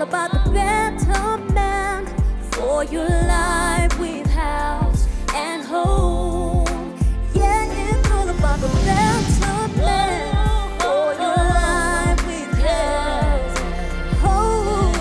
about the betterment for your life with Haus and Home. Yeah, it's all about the betterment for your life with Haus and Home.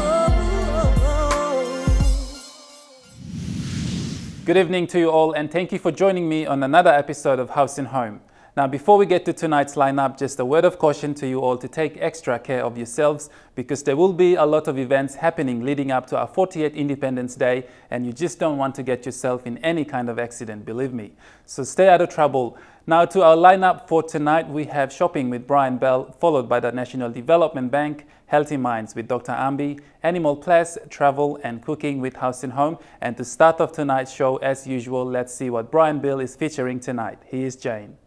Good evening to you all, and thank you for joining me on another episode of Haus and Home. Now, before we get to tonight's lineup, just a word of caution to you all to take extra care of yourselves, because there will be a lot of events happening leading up to our 40th Independence Day, and you just don't want to get yourself in any kind of accident, believe me. So stay out of trouble. Now, to our lineup for tonight, we have Shopping with Brian Bell, followed by the National Development Bank, Healthy Minds with Dr. Ambi, Animal Ples, Travel and Cooking with Haus and Home. And to start off tonight's show, as usual, let's see what Brian Bell is featuring tonight. Here's Jane.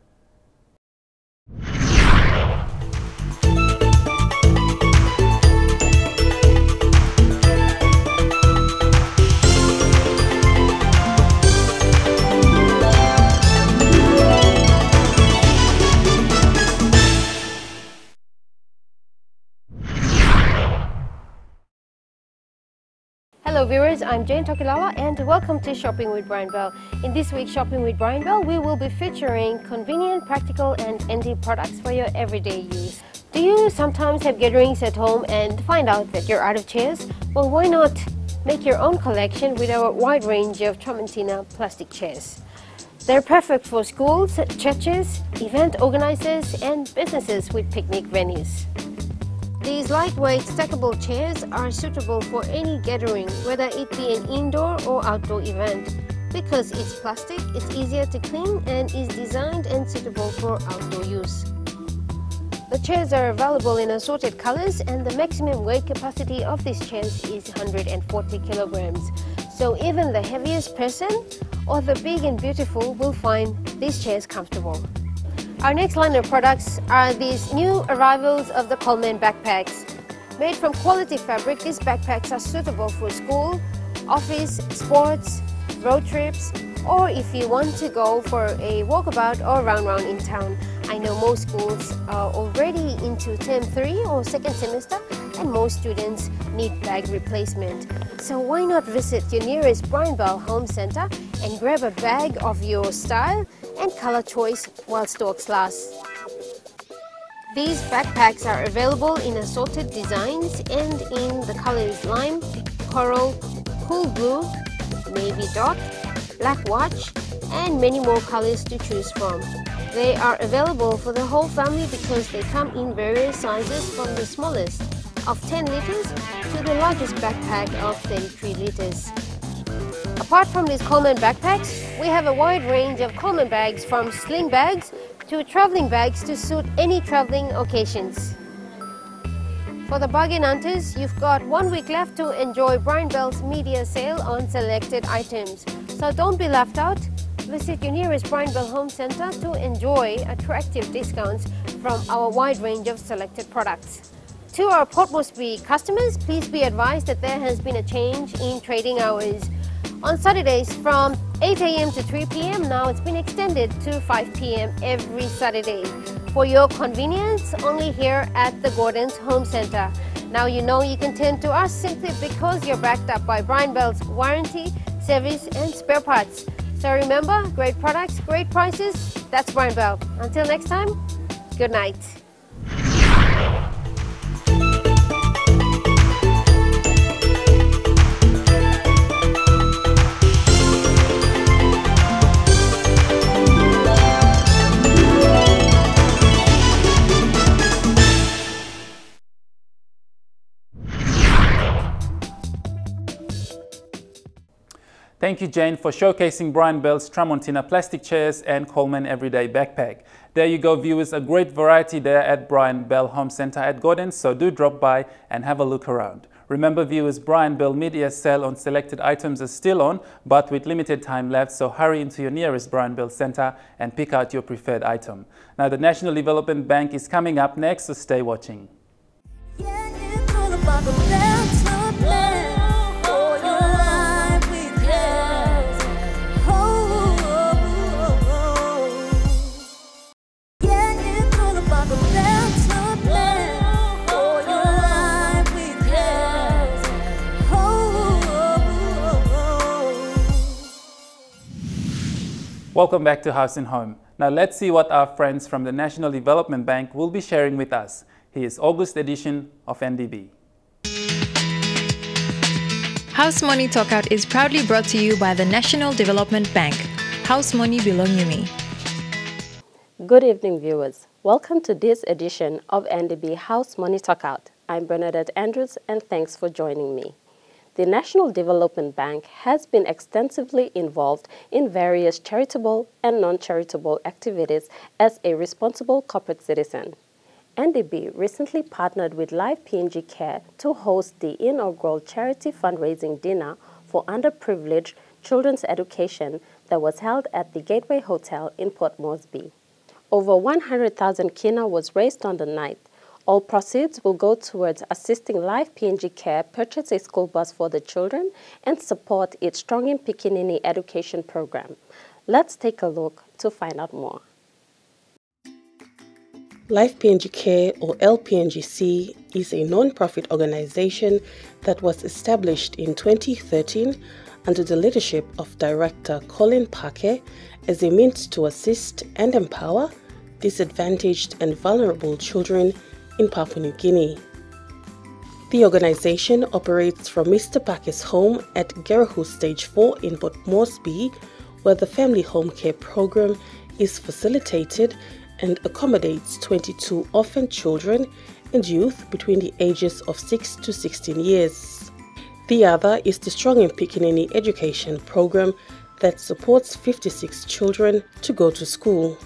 Hello viewers, I'm Jane Tokilawa and welcome to Shopping with Brian Bell. In this week's Shopping with Brian Bell, we will be featuring convenient, practical and handy products for your everyday use. Do you sometimes have gatherings at home and find out that you're out of chairs? Well, why not make your own collection with our wide range of Tramontina plastic chairs? They're perfect for schools, churches, event organizers and businesses with picnic venues. These lightweight stackable chairs are suitable for any gathering, whether it be an indoor or outdoor event. Because it's plastic, it's easier to clean and is designed and suitable for outdoor use. The chairs are available in assorted colors and the maximum weight capacity of these chairs is 140 kilograms. So even the heaviest person or the big and beautiful will find these chairs comfortable. Our next line of products are these new arrivals of the Coleman backpacks. Made from quality fabric, these backpacks are suitable for school, office, sports, road trips, or if you want to go for a walkabout or round in town. I know most schools are already into term 3 or second semester and most students need bag replacement. So why not visit your nearest Brian Bell Home Center and grab a bag of your style and color choice while stocks last. These backpacks are available in assorted designs and in the colors lime, coral, cool blue, navy dark, black watch and many more colors to choose from. They are available for the whole family because they come in various sizes from the smallest of 10 liters to the largest backpack of 33 liters. Apart from these Coleman backpacks, we have a wide range of Coleman bags from sling bags to traveling bags to suit any traveling occasions. For the bargain hunters, you've got 1 week left to enjoy Brian Bell's media sale on selected items. So don't be left out. Visit your nearest Brian Bell Home Center to enjoy attractive discounts from our wide range of selected products. To our Port Moresby customers, please be advised that there has been a change in trading hours. On Saturdays from 8 AM to 3 PM, now it's been extended to 5 PM every Saturday. For your convenience, only here at the Gordon's Home Center. Now you know you can turn to us simply because you're backed up by Brian Bell's warranty, service and spare parts. So remember, great products, great prices, that's Brian Bell. Until next time, good night. Thank you, Jane, for showcasing Brian Bell's Tramontina plastic chairs and Coleman Everyday Backpack. There you go, viewers, a great variety there at Brian Bell Home Center at Gordon, so do drop by and have a look around. Remember, viewers, Brian Bell media sale on selected items is still on, but with limited time left, so hurry into your nearest Brian Bell Center and pick out your preferred item. Now, the National Development Bank is coming up next, so stay watching. Yeah, it's all about the betterment for your life with Haus and Home. Yeah, it's all about the betterment for your life with Haus Welcome back to Haus and Home. Now let's see what our friends from the National Development Bank will be sharing with us. Here's August edition of NDB. House Money Talkout is proudly brought to you by the National Development Bank. House Money belong you me. Good evening, viewers. Welcome to this edition of NDB House Money Talkout. I'm Benadette Andrews, and thanks for joining me. The National Development Bank has been extensively involved in various charitable and non-charitable activities as a responsible corporate citizen. NDB recently partnered with Live PNG Care to host the inaugural charity fundraising dinner for underprivileged children's education that was held at the Gateway Hotel in Port Moresby. Over 100,000 kina was raised on the night. All proceeds will go towards assisting Live PNG Care purchase a school bus for the children and support its Strongin Pikinini education program. Let's take a look to find out more. Live PNG Care, or LPNGC, is a non-profit organization that was established in 2013 under the leadership of Director Colin as a means to assist and empower disadvantaged and vulnerable children in Papua New Guinea. The organization operates from Mr. Pake's home at Gerahu Stage 4 in Port Moresby, where the family home care program is facilitated and accommodates 22 orphan children and youth between the ages of 6 to 16 years. The other is the Strongin Pikinini education program that supports 56 children to go to school.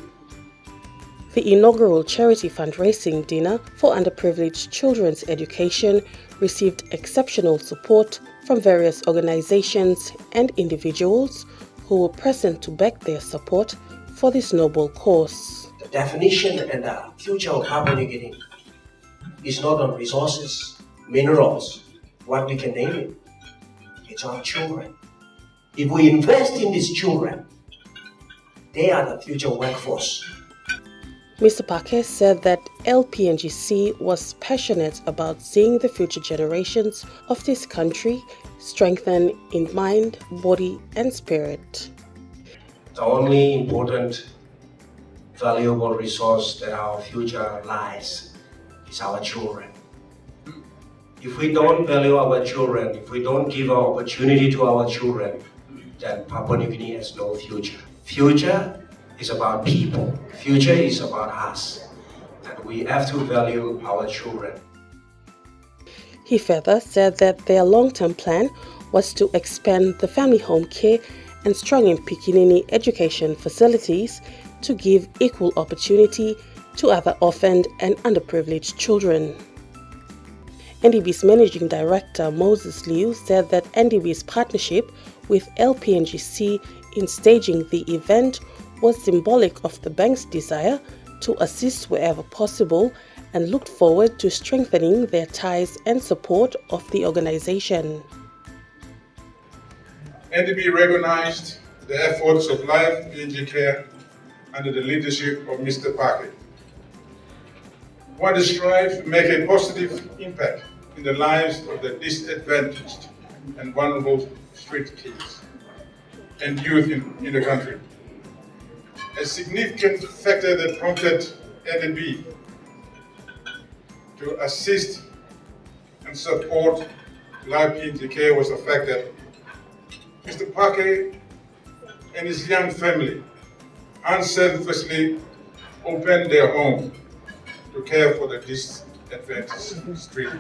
The inaugural charity fundraising dinner for underprivileged children's education received exceptional support from various organizations and individuals who were present to back their support for this noble cause. The definition and the future of Papua New Guinea is not on resources, minerals, what we can name it. It's our children. If we invest in these children, they are the future workforce. Mr. Pake said that LPNGC was passionate about seeing the future generations of this country strengthen in mind, body, and spirit. The only important, valuable resource that our future lies is our children. If we don't value our children, if we don't give our opportunity to our children, then Papua New Guinea has no future. Future is about people. Future is about us. And we have to value our children. He further said that their long-term plan was to expand the family home care and Strongin Pikinini education facilities to give equal opportunity to other orphaned and underprivileged children. NDB's Managing Director Moses Liu said that NDB's partnership with LPNGC in staging the event was symbolic of the bank's desire to assist wherever possible and looked forward to strengthening their ties and support of the organization. NDB recognized the efforts of Live PNG Care under the leadership of Mr. Pake. We want to strive to make a positive impact in the lives of the disadvantaged and vulnerable street kids and youth in the country. A significant factor that prompted NDB to assist and support Live PNG Care was the fact that Mr. Pake and his young family unselfishly opened their home to care for the disadvantaged street.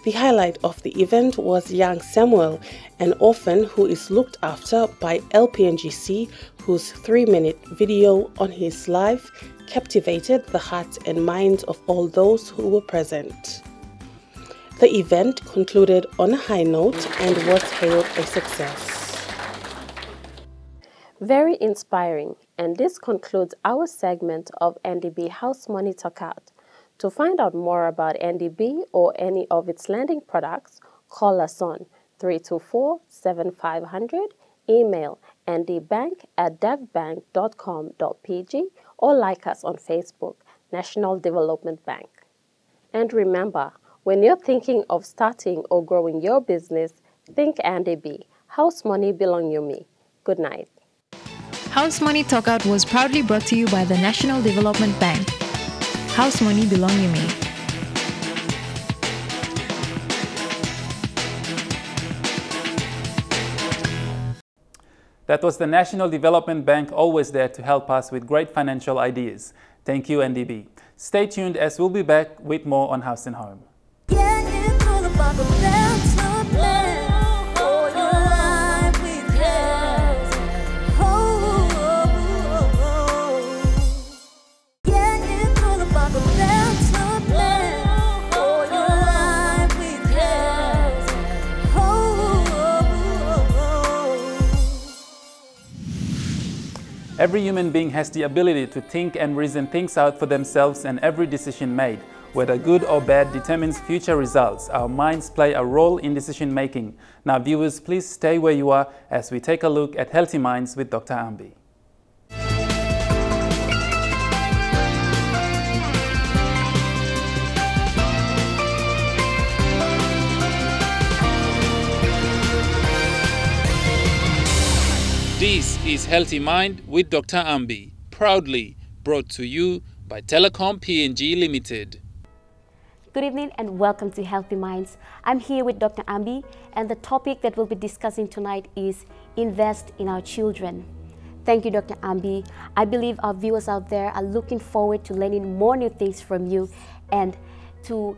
The highlight of the event was young Samuel, an orphan who is looked after by LPNGC, whose 3-minute video on his life captivated the hearts and minds of all those who were present. The event concluded on a high note and was hailed a success. Very inspiring, and this concludes our segment of NDB House Money Talkout. To find out more about NDB or any of its lending products, call us on 324-7500, email ndbank@devbank.com.pg, or like us on Facebook, National Development Bank. And remember, when you're thinking of starting or growing your business, think NDB, House Money belong you me. Good night. House Money Talkout was proudly brought to you by the National Development Bank. House money belong you me. That was the National Development Bank, always there to help us with great financial ideas. Thank you, NDB. Stay tuned as we'll be back with more on Haus and Home. Every human being has the ability to think and reason things out for themselves, and every decision made, whether good or bad, determines future results. Our minds play a role in decision making. Now viewers, please stay where you are as we take a look at Healthy Minds with Dr. Ambi. This is Healthy Mind with Dr. Ambi, proudly brought to you by Telecom PNG Limited. Good evening and welcome to Healthy Minds. I'm here with Dr. Ambi, and the topic that we'll be discussing tonight is invest in our children. Thank you, Dr. Ambi. I believe our viewers out there are looking forward to learning more new things from you and to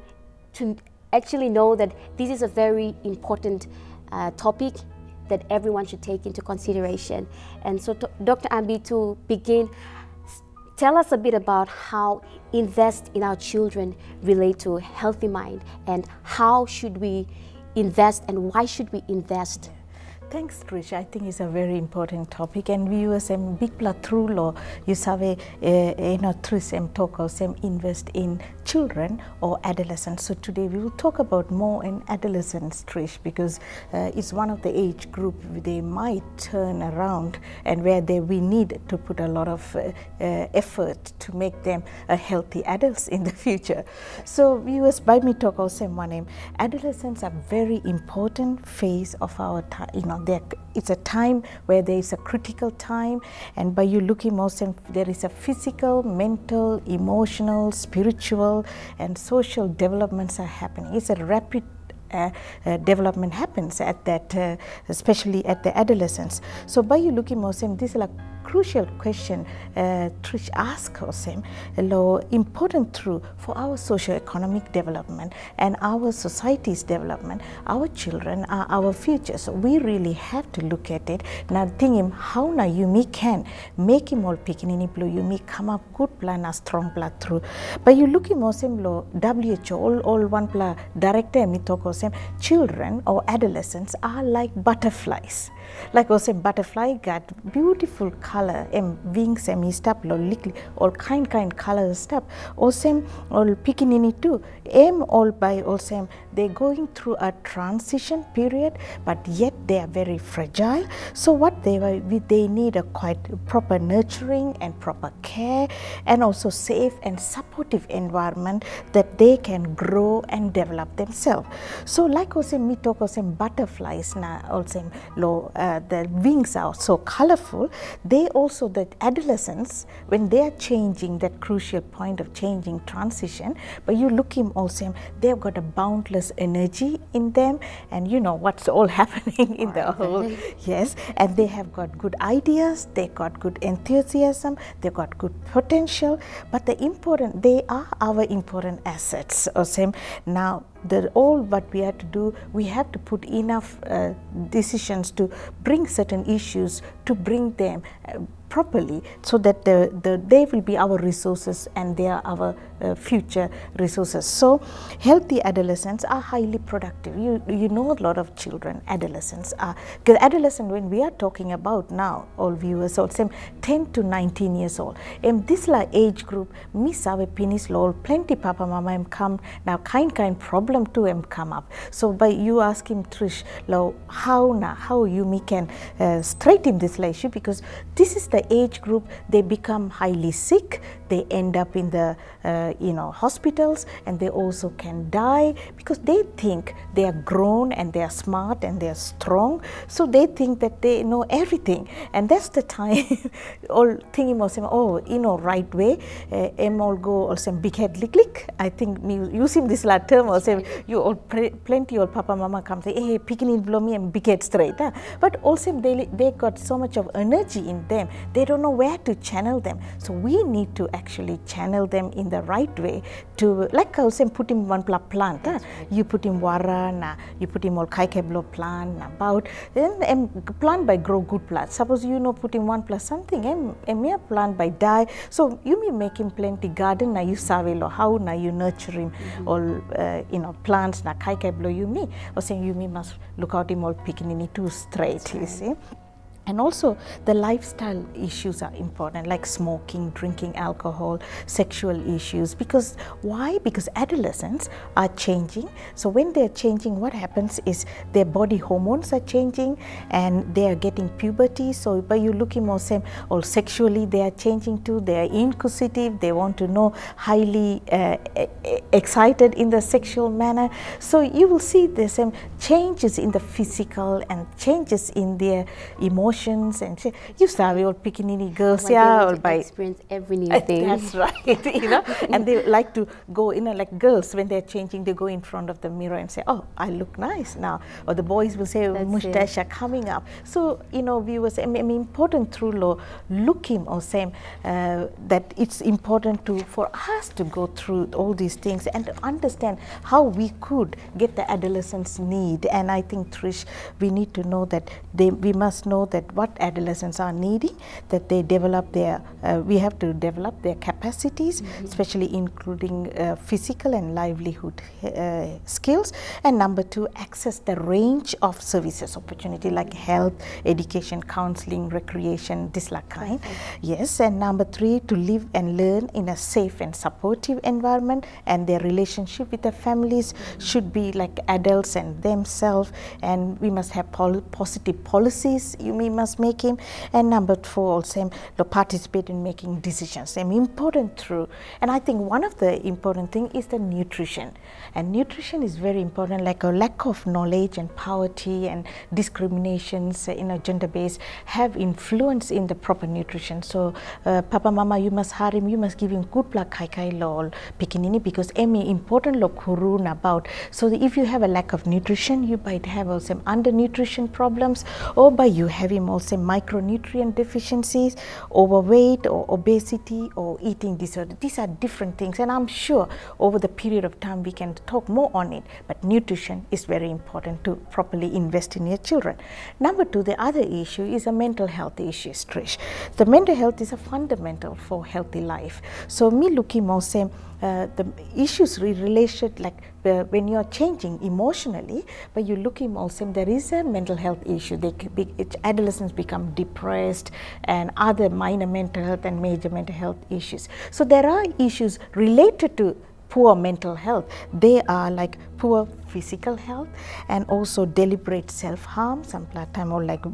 actually know that this is a very important topic that everyone should take into consideration. And so, Dr. Ambi, to begin, tell us a bit about how invest in our children relate to Healthy Mind, and how should we invest and why should we invest? Thanks, Trish. I think it's a very important topic, and viewers am big pla through law you sabe through some talk or some invest in children or adolescents. So today we will talk about more in adolescents, Trish, because it's one of the age group they might turn around and where we need to put a lot of effort to make them a healthy adults in the future. So viewers, by me talk or some one name, adolescents are very important phase of our time. It's a time where there is a critical time, and by you looking also there is a physical, mental, emotional, spiritual and social developments are happening. It's a rapid development happens at that, especially at the adolescence. So by you looking more, this is a crucial question Trish asked us, important through for our socio-economic development and our society's development. Our children are our future, so we really have to look at it. Now think him how na you can make him all picking blue, you may come up good plan a strong blood through. But you look him also WHO all one plan director me talk children or adolescents are like butterflies. Like also butterfly got beautiful color and wings and stuff all kind color stuff. Also all picking in it too. All by also they're going through a transition period, but yet they are very fragile. So what they need a quite proper nurturing and proper care, and also safe and supportive environment that they can grow and develop themselves. So like also me talk also butterflies now also the wings are so colorful. They also, the adolescents, when they are changing that crucial point of changing transition, but you look him also, they've got a boundless energy in them, and you know what's all happening in the whole, yes, and they have got good ideas, they got good enthusiasm, they got good potential, but they are our important assets. Now, all what we have to do, we have to put enough decisions to bring certain issues, to bring them properly, so that they will be our resources and they are our future resources. So healthy adolescents are highly productive. You know a lot of children, adolescents are, because adolescent when we are talking about now, all viewers, all same 10 to 19 years old. And this age group, miss our penis lol, plenty papa mama come now kind problem to come up. So by you ask him Trish, how you can straighten this issue, because this is the age group they become highly sick, they end up in the hospitals, and they also can die because they think they are grown and they are smart and they are strong, so they think that they know everything, and that's the time all thinking about saying, oh, right way, all go also big head lick. I think me using this term or say you all plenty old papa mama come say, hey, picking in below me and big head straight. But also they got so much of energy in them, they don't know where to channel them. So we need to actually channel them in the right way to, like I was saying, put him one plant. You put him wara, you put him all kaikeblo plant, about then plant by grow good plants. Suppose put him 1 plus something, mere plant by die. So you may make him plenty garden, you savelo how you nurture him all plants kaikeblo you me, or saying you must look out him all picking too straight, you see. And also the lifestyle issues are important, like smoking, drinking alcohol, sexual issues. Because why? Because adolescents are changing. So when they're changing, what happens is their body hormones are changing and they are getting puberty. So by you looking more same, or sexually they are changing too. They are inquisitive. They want to know, highly excited in the sexual manner. So you will see the same changes in the physical and changes in their emotions. And you saw all Piccaninny girls, or by experience every new thing. That's right, and they like to go like girls when they're changing, they go in front of the mirror and say, oh, I look nice now, or the boys will say, mustache are coming up. So viewers, important through law looking or saying that it's important for us to go through all these things and to understand how we could get the adolescents' need. And I think, Trish, we need to know that we must know that what adolescents are needing, that they develop their, we have to develop their capacities, especially including physical and livelihood skills. And number 2, access the range of services opportunity like health, education, counseling, recreation, this like kind. Yes, and number 3, to live and learn in a safe and supportive environment, and their relationship with their families should be like adults and themselves, and we must have positive policies we must make him. And number 4 also to participate in making decisions. Important through, and I think one of the important thing is the nutrition, and nutrition is very important, like a lack of knowledge and poverty and discriminations gender based have influence in the proper nutrition. So papa mama, you must hire him, you must give him good plak kai lol pikinini, because important lo kurun about. So if you have a lack of nutrition, you might have also undernutrition problems, or by you having also micronutrient deficiencies, overweight or obesity or eating disorder. These are different things, and I'm sure over the period of time we can talk more on it, but nutrition is very important to properly invest in your children. Number 2, the other issue is a mental health issue, Trish. The mental health is a fundamental for healthy life. So me looking more same the issues related, like when you are changing emotionally, but you looking also there is a mental health issue. Adolescents become depressed and other minor mental health and major mental health issues. So there are issues related to poor mental health. They are like poor physical health and also deliberate self-harm, some time or like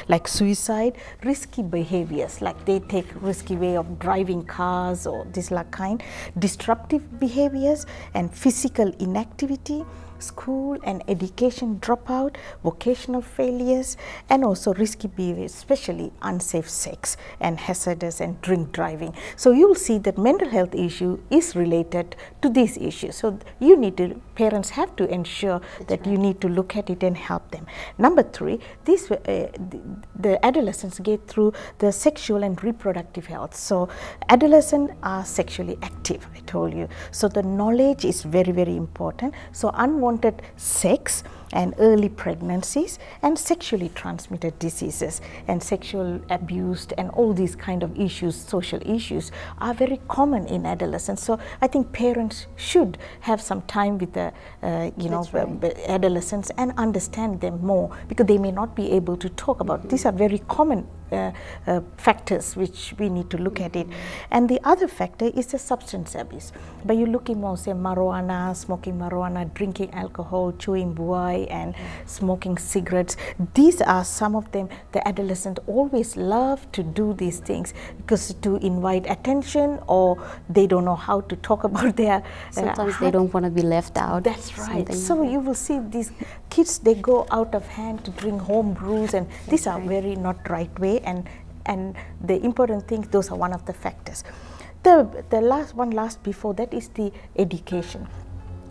like suicide, risky behaviors, like they take risky way of driving cars or this like kind, disruptive behaviors and physical inactivity, school and education dropout, vocational failures, and also risky behaviors, especially unsafe sex and hazardous and drink driving. So you will see that mental health issue is related to these issues. So you need to, parents have to ensure that you need to look at it and help them. Number 3, this the adolescents get through the sexual and reproductive health. So adolescents are sexually active, I told you. So the knowledge is very, very important. So unwanted sex and early pregnancies and sexually transmitted diseases and sexual abuse and all these kind of issues, social issues, are very common in adolescence. So I think parents should have some time with the adolescents and understand them more, because they may not be able to talk about. These are very common factors which we need to look at it. And the other factor is the substance abuse. But you look at more, say, marijuana, smoking marijuana, drinking alcohol, chewing buai, and smoking cigarettes. These are some of them. The adolescents always love to do these things because to invite attention, or they don't know how to talk about their sometimes they don't want to be left out. That's right. So you will see these kids, they go out of hand to drink home brews, and these are very not right way, and the important thing, those are one of the factors. The last before that is the education.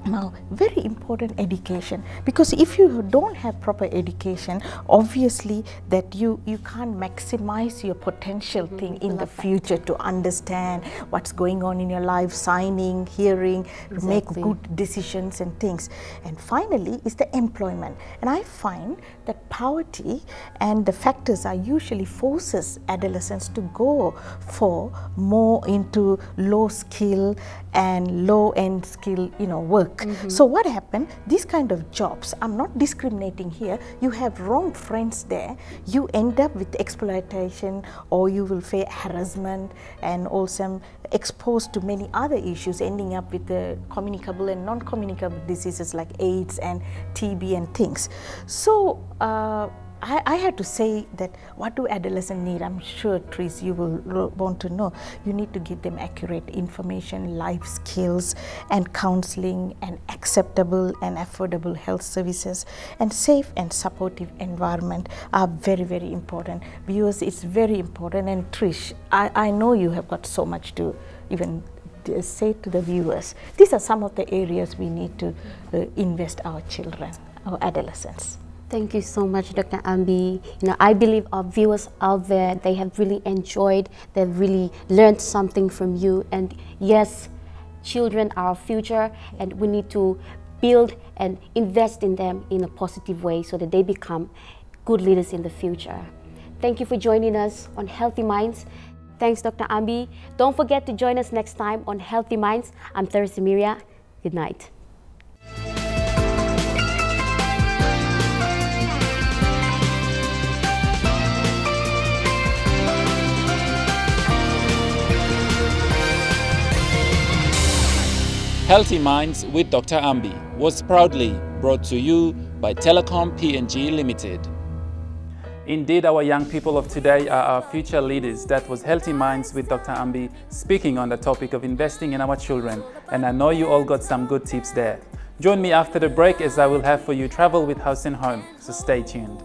Now, very important education, because if you don't have proper education, obviously that you can't maximize your potential thing in the future to understand what's going on in your life, signing, hearing, make good decisions and things. And finally is the employment. And I find that poverty and the factors are usually forces adolescents to go for more into low skill and low end skill, work. So what happened, these kind of jobs, I'm not discriminating here, you have wrong friends there, you end up with exploitation, or you will face harassment, and also exposed to many other issues, ending up with the communicable and non-communicable diseases like AIDS and TB and things. So I had to say that what do adolescents need? I'm sure, Tris, you will want to know. You need to give them accurate information, life skills, and counseling, and acceptable and affordable health services, and safe and supportive environment are very, very important. Viewers, it's very important. And Trish, I know you have got so much to even say to the viewers. These are some of the areas we need to invest our children, our adolescents. Thank you so much, Dr. Ambi. I believe our viewers out there, they have really enjoyed, they've really learned something from you. And yes, children are our future, and we need to build and invest in them in a positive way so that they become good leaders in the future. Thank you for joining us on Healthy Minds. Thanks, Dr. Ambi. Don't forget to join us next time on Healthy Minds. I'm Teresa Miria. Good night. Healthy Minds with Dr. Ambi was proudly brought to you by Telecom PNG Limited. Indeed, our young people of today are our future leaders. That was Healthy Minds with Dr. Ambi speaking on the topic of investing in our children. And I know you all got some good tips there. Join me after the break as I will have for you Travel with Haus and Home. So stay tuned.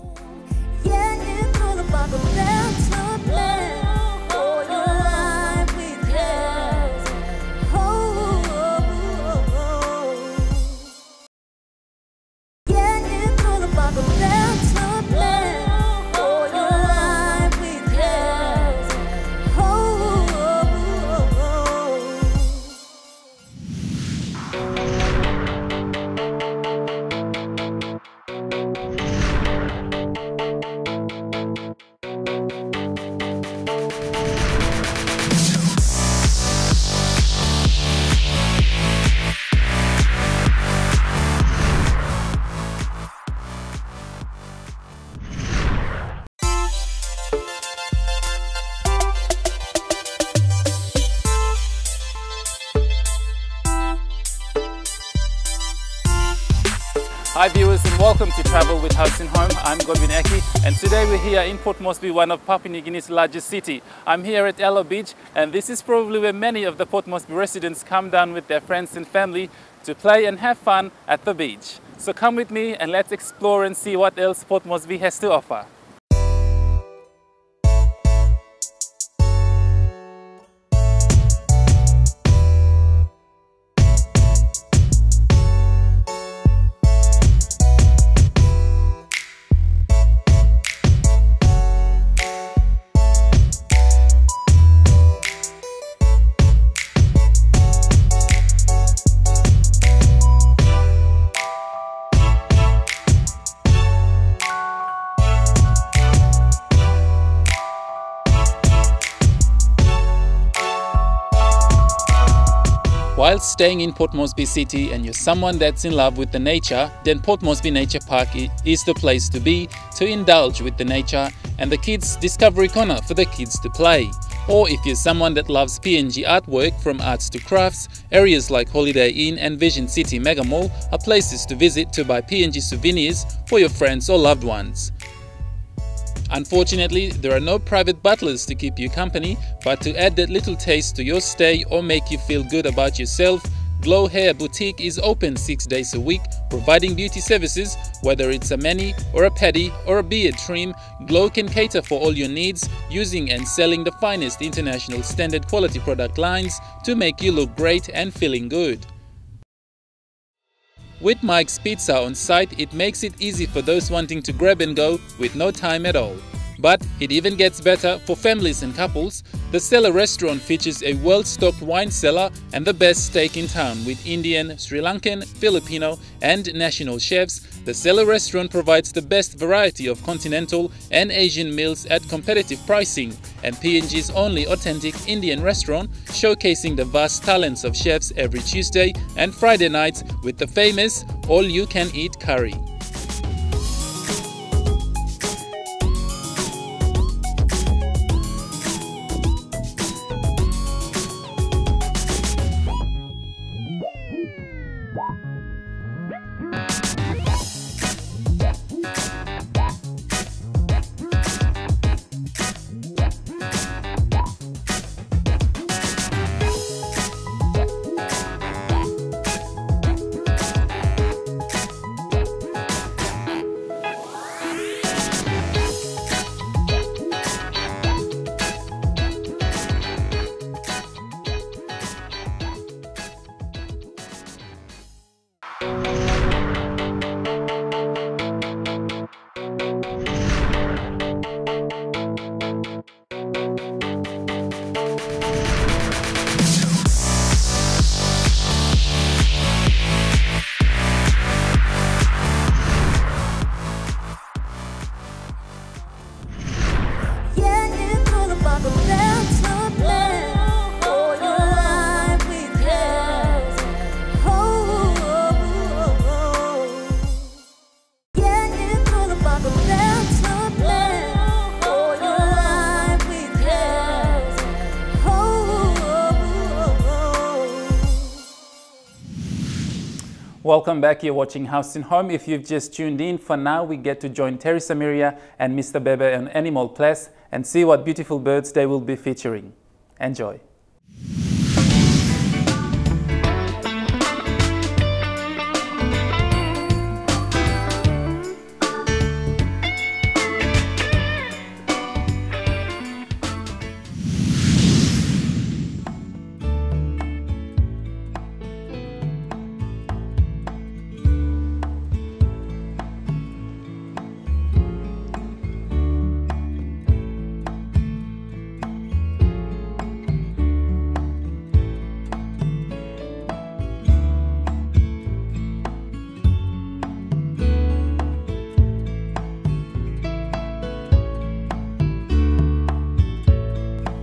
Hi viewers, and welcome to Travel with Haus and Home. I'm Godwin Eki, and today we're here in Port Moresby, one of Papua New Guinea's largest city. I'm here at Ella Beach, and this is probably where many of the Port Moresby residents come down with their friends and family to play and have fun at the beach. So come with me and let's explore and see what else Port Moresby has to offer. While staying in Port Moresby City and you're someone that's in love with the nature, then Port Moresby Nature Park is the place to be to indulge with the nature and the Kids Discovery Corner for the kids to play. Or if you're someone that loves PNG artwork from arts to crafts, areas like Holiday Inn and Vision City Mega Mall are places to visit to buy PNG souvenirs for your friends or loved ones. Unfortunately, there are no private butlers to keep you company, but to add that little taste to your stay or make you feel good about yourself, Glow Hair Boutique is open 6 days a week, providing beauty services. Whether it's a mani or a pedi or a beard trim, Glow can cater for all your needs, using and selling the finest international standard quality product lines to make you look great and feeling good. With Mike's Pizza on site, it makes it easy for those wanting to grab and go with no time at all. But it even gets better for families and couples. The Cellar restaurant features a well-stocked wine cellar and the best steak in town with Indian, Sri Lankan, Filipino and national chefs. The Cellar restaurant provides the best variety of continental and Asian meals at competitive pricing, and PNG's only authentic Indian restaurant, showcasing the vast talents of chefs every Tuesday and Friday nights with the famous all-you-can-eat curry. Welcome back, you're watching Haus and Home. If you've just tuned in, for now we get to join Terry Samiria and Mr. Bebe on Animal Ples and see what beautiful birds they will be featuring. Enjoy.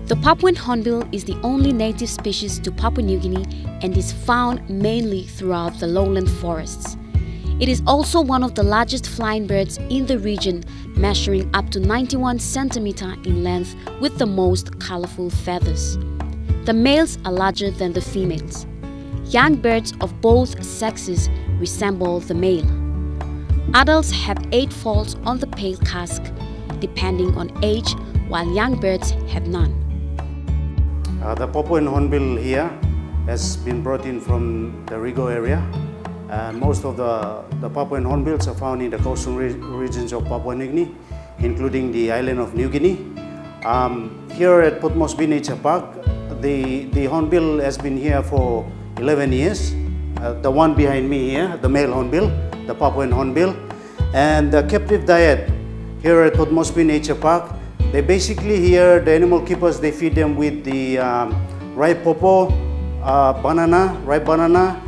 The Papuan hornbill is the only native species to Papua New Guinea and is found mainly throughout the lowland forests. It is also one of the largest flying birds in the region, measuring up to 91 centimeters in length with the most colorful feathers. The males are larger than the females. Young birds of both sexes resemble the male. Adults have 8 folds on the pale casque, depending on age, while young birds have none. The Papuan hornbill here has been brought in from the Rigo area. Most of the Papuan hornbills are found in the coastal regions of Papua New Guinea, including the island of New Guinea. Here at Port Moresby Nature Park, the hornbill has been here for 11 years. The one behind me here, the male hornbill, the Papuan hornbill. And the captive diet here at Port Moresby Nature Park, they basically here, the animal keepers, they feed them with the ripe pawpaw, ripe banana,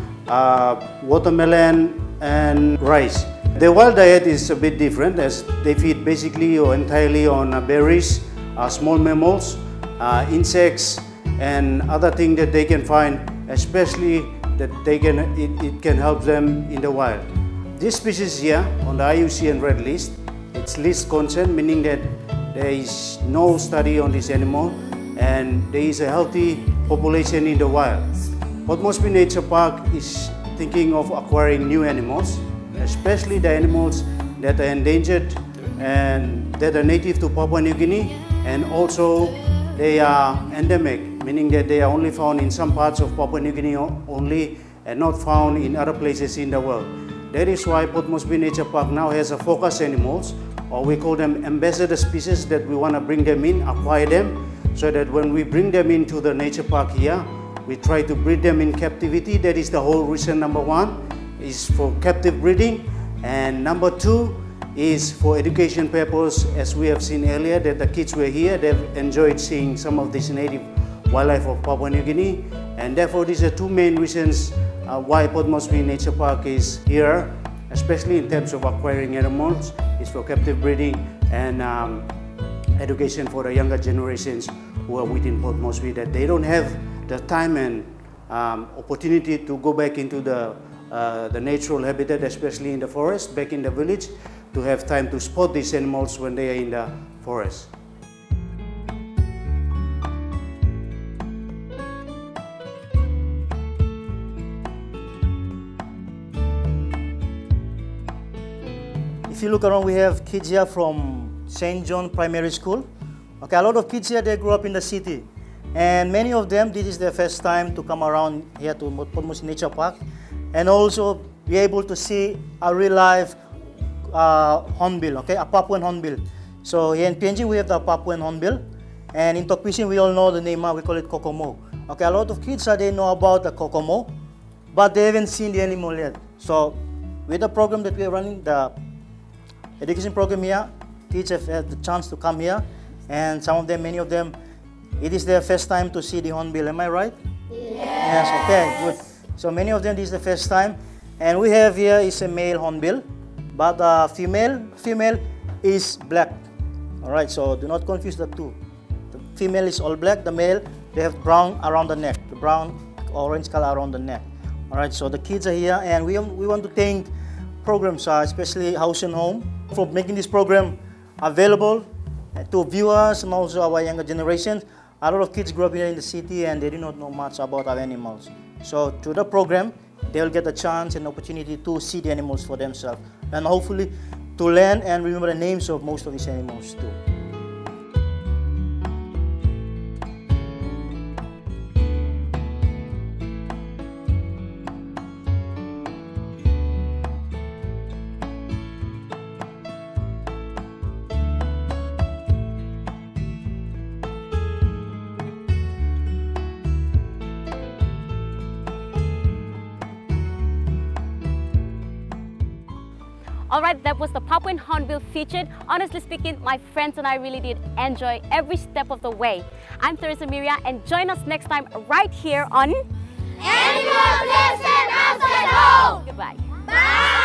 watermelon and rice. The wild diet is a bit different, as they feed basically or entirely on berries, small mammals, insects and other things that they can find especially that it can help them in the wild. This species here on the IUCN Red List, it's least concern, meaning that there is no study on this animal and there is a healthy population in the wild. Port Moresby Nature Park is thinking of acquiring new animals, especially the animals that are endangered and that are native to Papua New Guinea, and also they are endemic, meaning that they are only found in some parts of Papua New Guinea only and not found in other places in the world. That is why Port Moresby Nature Park now has a focus animals, or we call them ambassador species, that we want to bring them in, acquire them, so that when we bring them into the nature park here, we try to breed them in captivity. That is the whole reason. Number one is for captive breeding, and number two is for education purpose. As we have seen earlier, that the kids were here, they've enjoyed seeing some of this native wildlife of Papua New Guinea, and therefore these are two main reasons why Port Moresby Nature Park is here, especially in terms of acquiring animals, is for captive breeding and education for the younger generations who are within Port Moresby, that they don't have the time and opportunity to go back into the natural habitat, especially in the forest, back in the village, to have time to spot these animals when they are in the forest. If you look around, we have kids here from St. John Primary School. Okay, a lot of kids here, they grew up in the city. And many of them, this is their first time to come around here to Port Moresby Nature Park and also be able to see a real life hornbill, okay, a Papuan hornbill. So here in PNG, we have the Papuan hornbill. And in Tokpisin, we all know the name, we call it kokomo. Okay, a lot of kids, they know about the kokomo, but they haven't seen the animal yet. So with the program that we are running, the education program here, kids have had the chance to come here, and some of them, many of them, it is their first time to see the hornbill. Am I right? Yes, okay, good. So many of them, this is the first time. And we have here is a male hornbill, but the female is black. All right, so do not confuse the two. The female is all black, the male, they have brown around the neck, the brown, orange color around the neck. All right, so the kids are here, and we want to thank programs, especially Haus and Home, for making this program available to viewers and also our younger generation. A lot of kids grew up here in the city and they do not know much about our animals. So through the program, they'll get a chance and opportunity to see the animals for themselves, and hopefully to learn and remember the names of most of these animals too. Alright, that was the Papuan hornbill featured. Honestly speaking, my friends and I really did enjoy every step of the way. I'm Teresa Miria, and join us next time right here on Animal Ples and Haus and Home! Goodbye. Bye!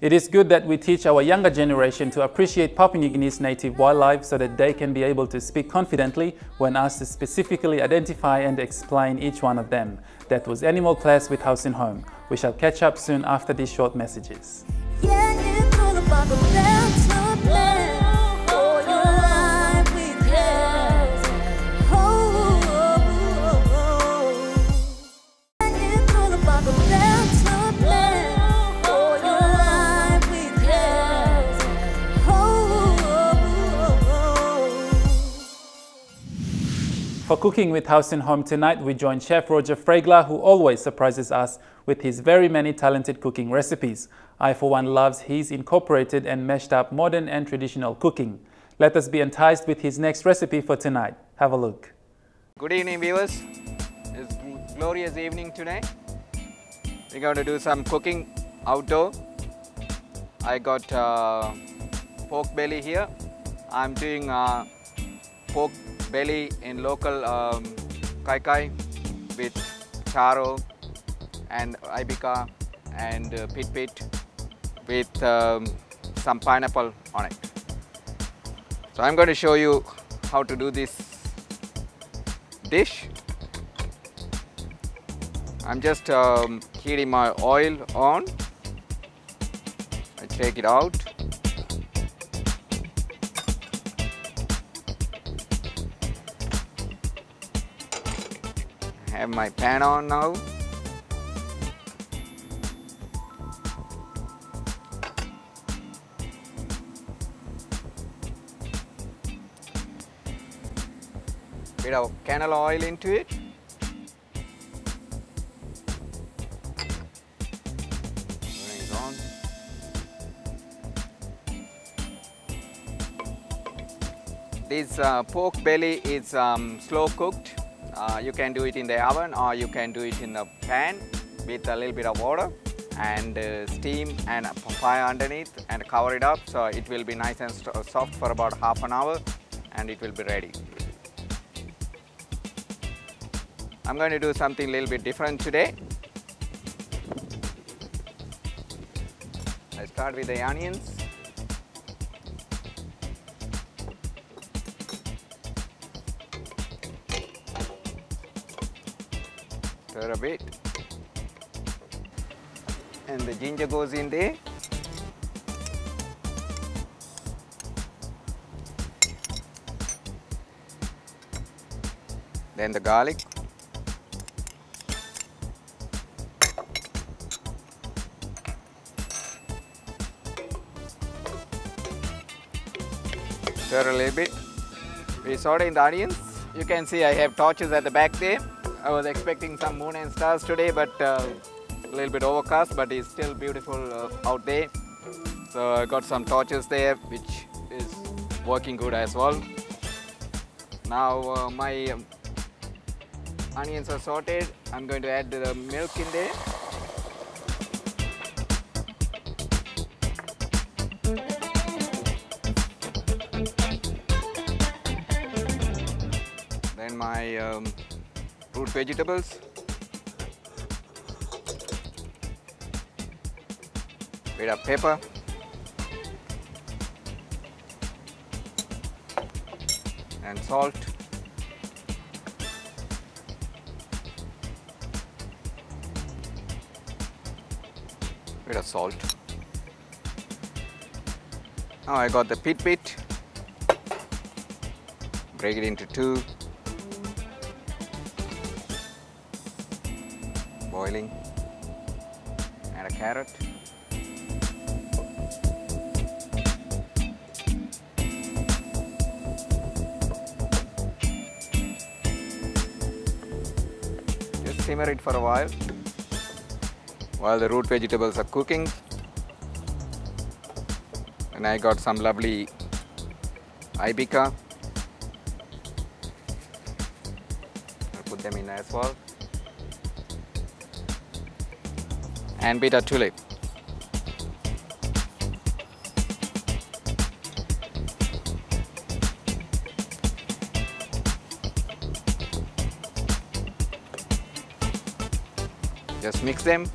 It is good that we teach our younger generation to appreciate Papua New Guinea's native wildlife so that they can be able to speak confidently when asked to specifically identify and explain each one of them. That was Animal Ples with Haus and Home. We shall catch up soon after these short messages. Yeah, it's all about the better plan for your life with Haus. Yeah, it's all about the better plan for your life with Haus. For Cooking with Haus and Home tonight, we join Chef Roger Fregler, who always surprises us with his very many talented cooking recipes. I, for one, loves his incorporated and meshed up modern and traditional cooking. Let us be enticed with his next recipe for tonight. Have a look. Good evening, viewers. It's a glorious evening today. We're going to do some cooking outdoor. I got pork belly here. I'm doing pork belly in local kai kai with taro and ibica and pit with some pineapple on it. So I'm going to show you how to do this dish. I'm just heating my oil on. I take it out. I have my pan on now. Bit of canola oil into it. Burning it on. This pork belly is slow cooked. You can do it in the oven or you can do it in the pan with a little bit of water and steam and fire underneath and cover it up, so it will be nice and soft for about half an hour and it will be ready. I'm going to do something a little bit different today. I start with the onions. Stir a bit. And the ginger goes in there. Then the garlic. Stir a little bit. We saute in the onions. You can see I have torches at the back there. I was expecting some moon and stars today, but a little bit overcast, but it's still beautiful out there. So I got some torches there, which is working good as well. Now my onions are sauteed. I'm going to add the milk in there. Then my root vegetables. Bit of pepper. And salt. Bit of salt. Now I got the pit. Break it into two. Boiling. And a carrot. Just simmer it for a while the root vegetables are cooking. And I got some lovely ibica. I'll put them in as well. And bitter tulip. Just mix them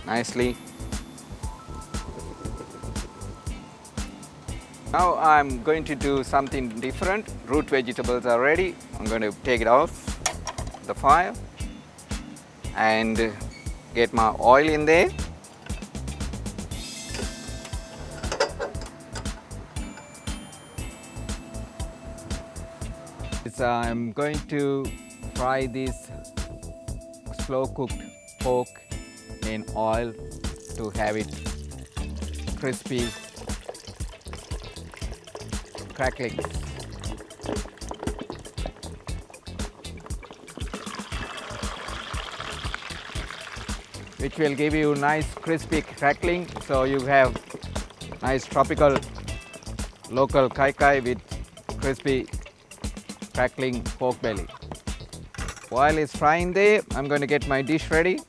nicely. Now I'm going to do something different. Root vegetables are ready. I'm going to take it off the fire and get my oil in there. I'm going to fry this slow cooked pork in oil to have it crispy, crackling. Which will give you nice crispy crackling, so you have nice tropical local kai with crispy crackling pork belly. While it's frying there, I'm going to get my dish ready.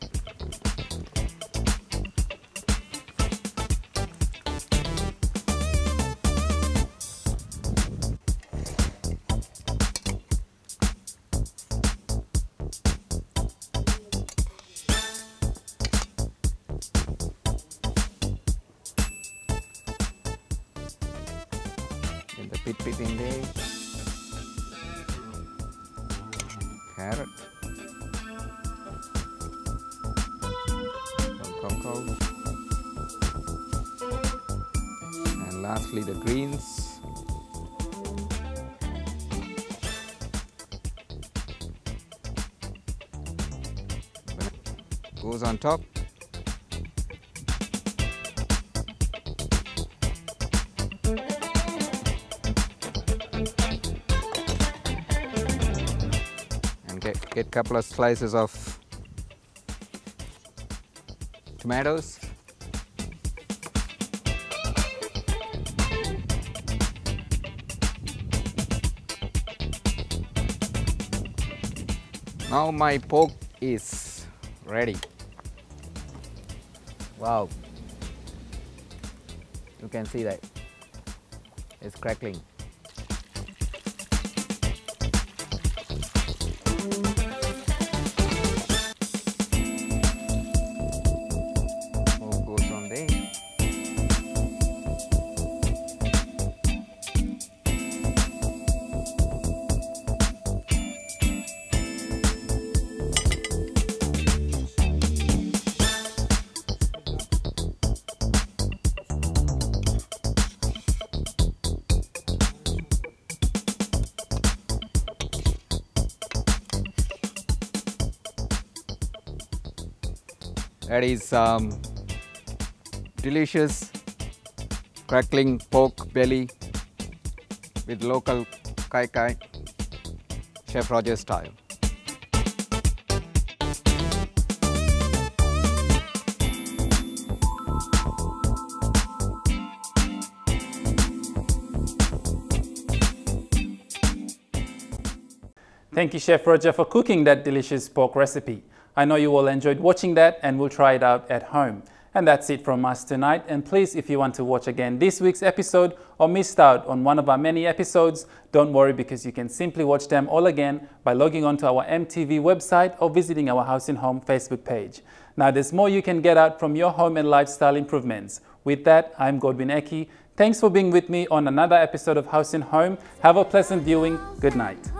pit in there. Carrot. Some cocoa. And lastly the greens. Goes on top. And get a couple of slices of tomatoes. Now my pork is ready. Wow, you can see that it's crackling. Pork goes on there. That is delicious crackling pork belly with local kai kai, Chef Roger style. Thank you, Chef Roger, for cooking that delicious pork recipe. I know you all enjoyed watching that and will try it out at home. And that's it from us tonight. And please, if you want to watch again this week's episode or missed out on one of our many episodes, don't worry, because you can simply watch them all again by logging on to our EMTV website or visiting our Haus and Home Facebook page. Now, there's more you can get out from your home and lifestyle improvements. With that, I'm Godwin Eki. Thanks for being with me on another episode of Haus and Home. Have a pleasant viewing. Good night.